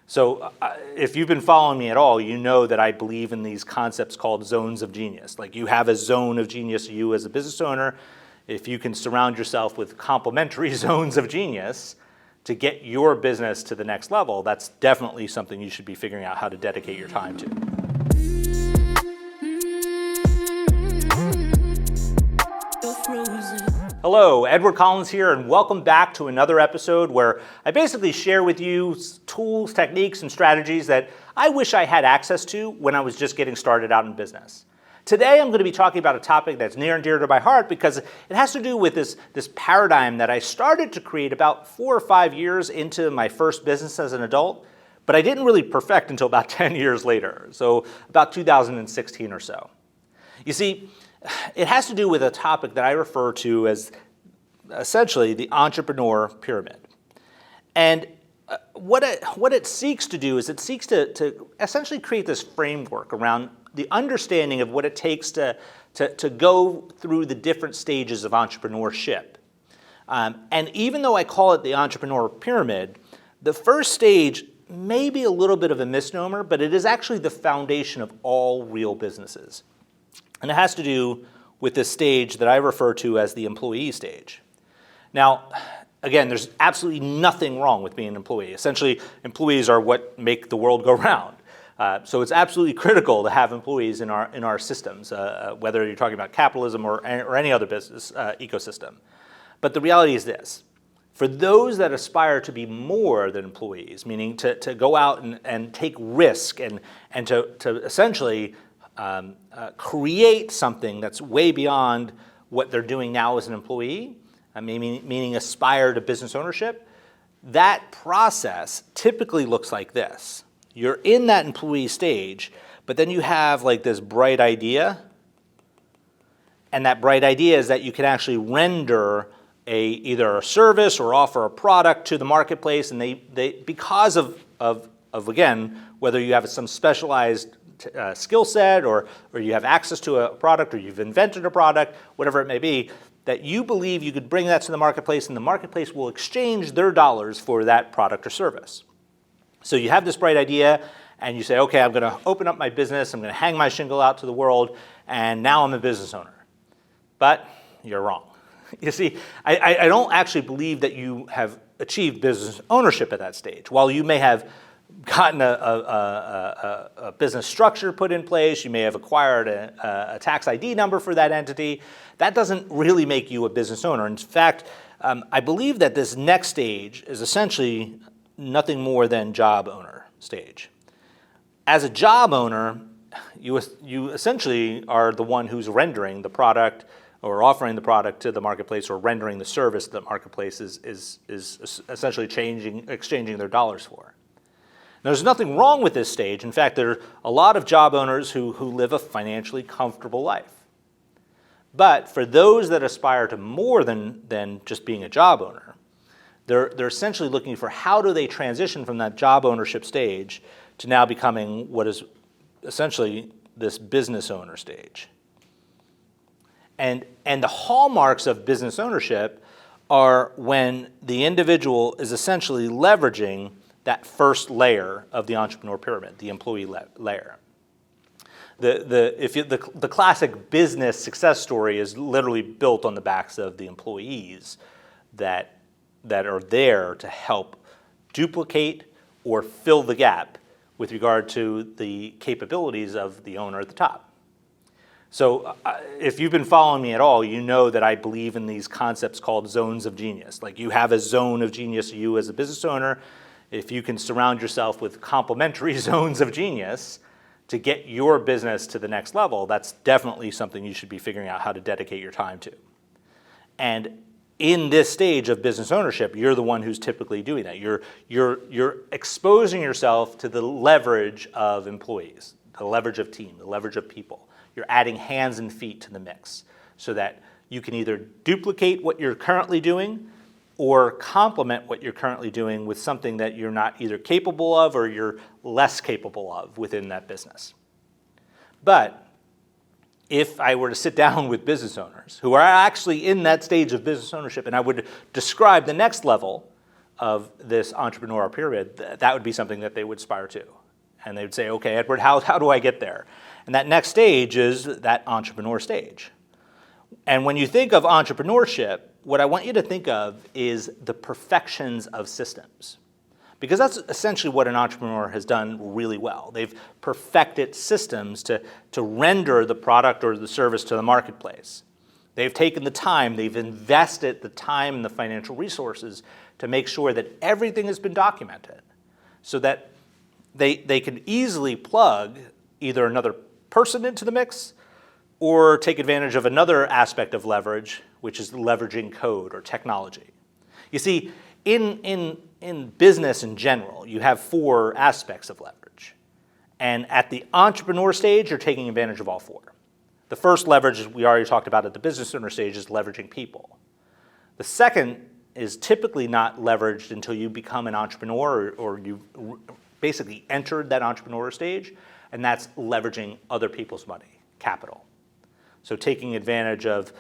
So if you've been following me at all, you know that I believe in these concepts called zones of genius. Like you have a zone of genius, you as a business owner. If you can surround yourself with complementary zones of genius to get your business to the next level, that's definitely something you should be figuring out how to dedicate your time to. Hello, Edward Collins here, and welcome back to another episode where I basically share with you tools, techniques, and strategies that I wish I had access to when I was just getting started out in business. Today I'm going to be talking about a topic that's near and dear to my heart because it has to do with this paradigm that I started to create about 4 or 5 years into my first business as an adult, but I didn't really perfect until about 10 years later, so about 2016 or so. You see, it has to do with a topic that I refer to as essentially the entrepreneur pyramid. And what it seeks to do is it seeks to essentially create this framework around the understanding of what it takes to go through the different stages of entrepreneurship. And even though I call it the entrepreneur pyramid, the first stage may be a little bit of a misnomer, but it is actually the foundation of all real businesses. And it has to do with this stage that I refer to as the employee stage. Now, again, there's absolutely nothing wrong with being an employee. Essentially, employees are what make the world go round. So it's absolutely critical to have employees in our systems, whether you're talking about capitalism or any other business ecosystem. But the reality is this. For those that aspire to be more than employees, meaning to go out and take risk and to essentially create something that's way beyond what they're doing now as an employee, meaning aspire to business ownership, that process typically looks like this. You're in that employee stage, but then you have like this bright idea, and that bright idea is that you can actually render either a service or offer a product to the marketplace, and they because of again, whether you have some specialized skill set or you have access to a product or you've invented a product, whatever it may be, that you believe you could bring that to the marketplace and the marketplace will exchange their dollars for that product or service. So you have this bright idea and you say, okay, I'm going to open up my business, I'm going to hang my shingle out to the world, and now I'm a business owner. But you're wrong. You see, I don't actually believe that you have achieved business ownership at that stage. While you may have gotten a business structure put in place, you may have acquired a tax ID number for that entity, that doesn't really make you a business owner. In fact, I believe that this next stage is essentially nothing more than job owner stage. As a job owner, you essentially are the one who's rendering the product or offering the product to the marketplace or rendering the service that the marketplace is essentially exchanging their dollars for. Now, there's nothing wrong with this stage. In fact, there are a lot of job owners who live a financially comfortable life. But for those that aspire to more than just being a job owner, they're essentially looking for how do they transition from that job ownership stage to now becoming what is essentially this business owner stage. And the hallmarks of business ownership are when the individual is essentially leveraging that first layer of the entrepreneur pyramid, the employee layer. The classic business success story is literally built on the backs of the employees that are there to help duplicate or fill the gap with regard to the capabilities of the owner at the top. So if you've been following me at all, you know that I believe in these concepts called zones of genius. Like you have a zone of genius, you as a business owner. If you can surround yourself with complementary zones of genius to get your business to the next level, that's definitely something you should be figuring out how to dedicate your time to. And in this stage of business ownership, you're the one who's typically doing that. You're exposing yourself to the leverage of employees, the leverage of team, the leverage of people. You're adding hands and feet to the mix so that you can either duplicate what you're currently doing or complement what you're currently doing with something that you're not either capable of or you're less capable of within that business. But if I were to sit down with business owners who are actually in that stage of business ownership and I would describe the next level of this entrepreneurial pyramid, that would be something that they would aspire to. And they would say, okay, Edward, how do I get there? And that next stage is that entrepreneur stage. And when you think of entrepreneurship, what I want you to think of is the perfections of systems. Because that's essentially what an entrepreneur has done really well. They've perfected systems to render the product or the service to the marketplace. They've taken the time, they've invested the time and the financial resources to make sure that everything has been documented so that they can easily plug either another person into the mix or take advantage of another aspect of leverage, which is leveraging code or technology. You see, in business in general, you have 4 aspects of leverage. And at the entrepreneur stage, you're taking advantage of all 4. The first leverage we already talked about at the business owner stage is leveraging people. The second is typically not leveraged until you become an entrepreneur or you basically entered that entrepreneur stage, and that's leveraging other people's money, capital. So taking advantage of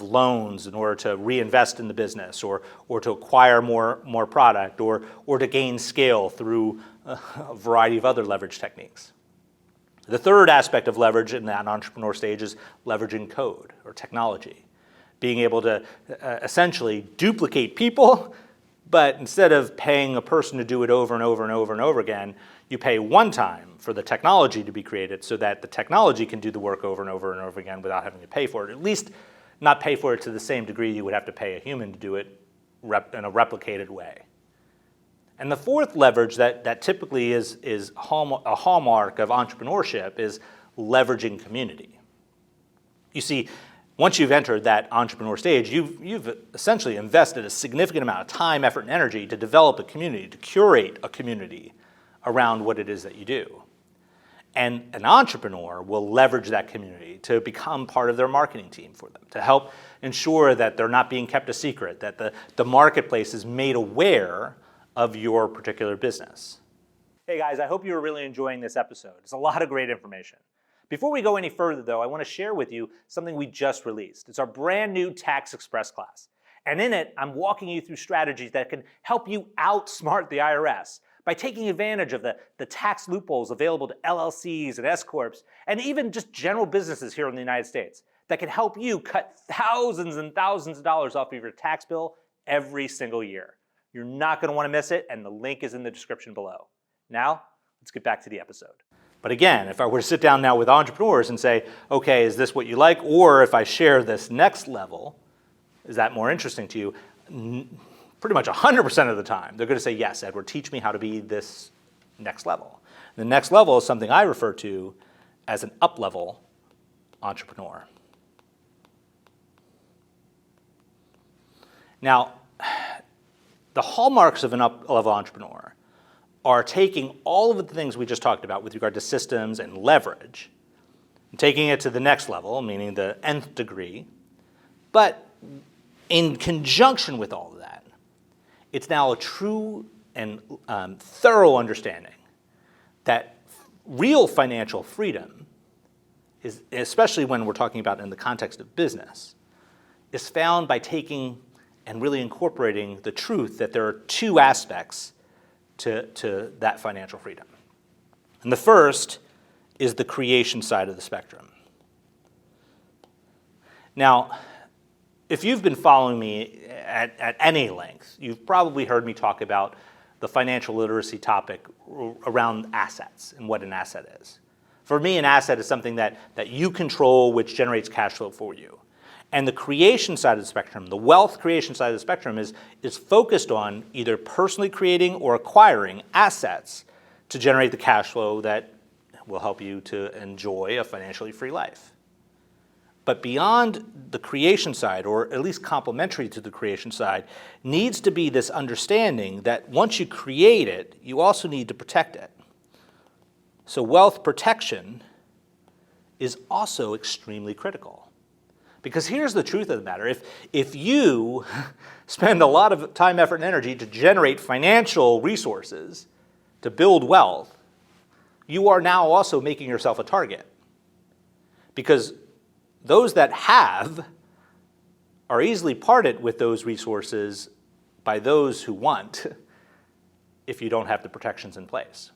loans in order to reinvest in the business or to acquire more product or to gain scale through a variety of other leverage techniques. The third aspect of leverage in that entrepreneur stage is leveraging code or technology. Being able to essentially duplicate people, but instead of paying a person to do it over and over and over and over again, you pay one time for the technology to be created so that the technology can do the work over and over and over again without having to pay for it. At least not pay for it to the same degree you would have to pay a human to do it in a replicated way. And the fourth leverage that typically is a hallmark of entrepreneurship is leveraging community. You see, once you've entered that entrepreneur stage, you've essentially invested a significant amount of time, effort, and energy to develop a community, to curate a community around what it is that you do. And an entrepreneur will leverage that community to become part of their marketing team for them, to help ensure that they're not being kept a secret, that the marketplace is made aware of your particular business. Hey guys, I hope you are really enjoying this episode. It's a lot of great information. Before we go any further though, I want to share with you something we just released. It's our brand new Tax Express class. And in it, I'm walking you through strategies that can help you outsmart the IRS by taking advantage of the tax loopholes available to LLCs and S-Corps, and even just general businesses here in the United States that can help you cut thousands and thousands of dollars off of your tax bill every single year. You're not going to want to miss it, and the link is in the description below. Now, let's get back to the episode. But again, if I were to sit down now with entrepreneurs and say, okay, is this what you like? Or if I share this next level, is that more interesting to you? Pretty much 100% of the time, they're going to say, yes, Edward, teach me how to be this next level. The next level is something I refer to as an up-level entrepreneur. Now, the hallmarks of an up-level entrepreneur are taking all of the things we just talked about with regard to systems and leverage, and taking it to the next level, meaning the nth degree, but in conjunction with all of that, it's now a true and thorough understanding that real financial freedom is, especially when we're talking about in the context of business, is found by taking and really incorporating the truth that there are 2 aspects to that financial freedom. And the first is the creation side of the spectrum. Now, if you've been following me at any length, you've probably heard me talk about the financial literacy topic around assets and what an asset is. For me, an asset is something that you control, which generates cash flow for you. And the creation side of the spectrum, the wealth creation side of the spectrum is focused on either personally creating or acquiring assets to generate the cash flow that will help you to enjoy a financially free life. But beyond the creation side, or at least complementary to the creation side, needs to be this understanding that once you create it, you also need to protect it. So wealth protection is also extremely critical. Because here's the truth of the matter. If you spend a lot of time, effort, and energy to generate financial resources, to build wealth, you are now also making yourself a target. Because those that have are easily parted with those resources by those who want, if you don't have the protections in place.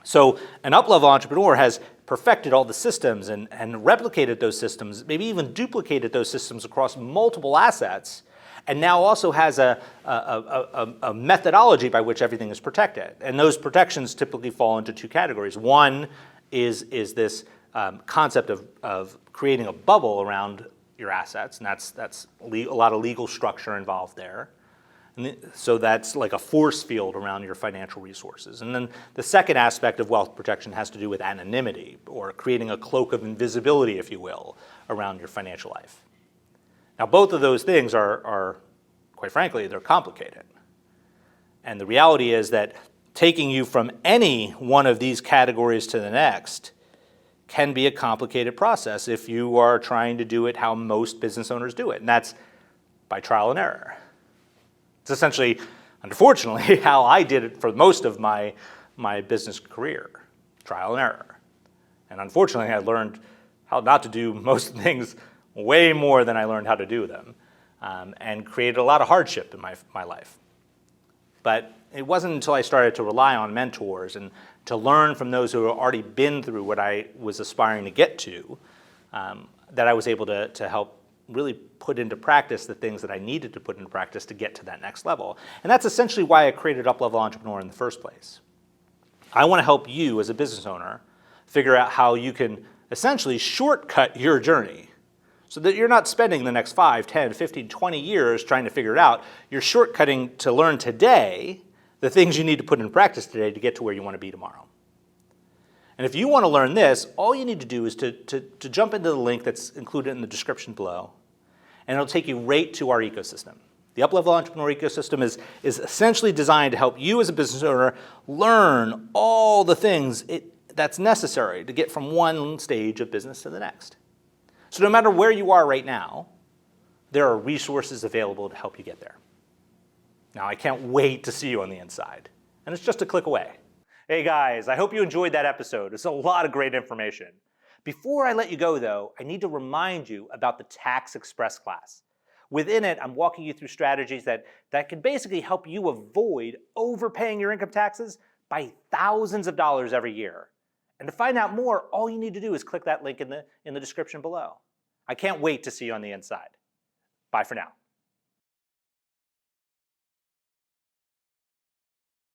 So an up-level entrepreneur has perfected all the systems and replicated those systems, maybe even duplicated those systems across multiple assets, and now also has a methodology by which everything is protected. And those protections typically fall into two categories. One is this concept of creating a bubble around your assets, and that's a lot of legal structure involved there. And so that's like a force field around your financial resources. And then the second aspect of wealth protection has to do with anonymity, or creating a cloak of invisibility, if you will, around your financial life. Now, both of those things are quite frankly, they're complicated. And the reality is that taking you from any one of these categories to the next can be a complicated process if you are trying to do it how most business owners do it, and that's by trial and error. It's essentially, unfortunately, how I did it for most of my business career, trial and error. And unfortunately, I learned how not to do most things way more than I learned how to do them, and created a lot of hardship in my life. But it wasn't until I started to rely on mentors and to learn from those who had already been through what I was aspiring to get to, that I was able to help really put into practice the things that I needed to put into practice to get to that next level. And that's essentially why I created Uplevel Entrepreneur in the first place. I want to help you as a business owner figure out how you can essentially shortcut your journey so that you're not spending the next 5, 10, 15, 20 years trying to figure it out. You're shortcutting to learn today the things you need to put into practice today to get to where you want to be tomorrow. And if you want to learn this, all you need to do is to jump into the link that's included in the description below, and it'll take you right to our ecosystem. The Uplevel Entrepreneur ecosystem is essentially designed to help you as a business owner learn all the things that's necessary to get from one stage of business to the next. So no matter where you are right now, there are resources available to help you get there. Now, I can't wait to see you on the inside, and it's just a click away. Hey guys, I hope you enjoyed that episode. It's a lot of great information. Before I let you go though, I need to remind you about the Tax Express class. Within it, I'm walking you through strategies that can basically help you avoid overpaying your income taxes by thousands of dollars every year. And to find out more, all you need to do is click that link in the description below. I can't wait to see you on the inside. Bye for now.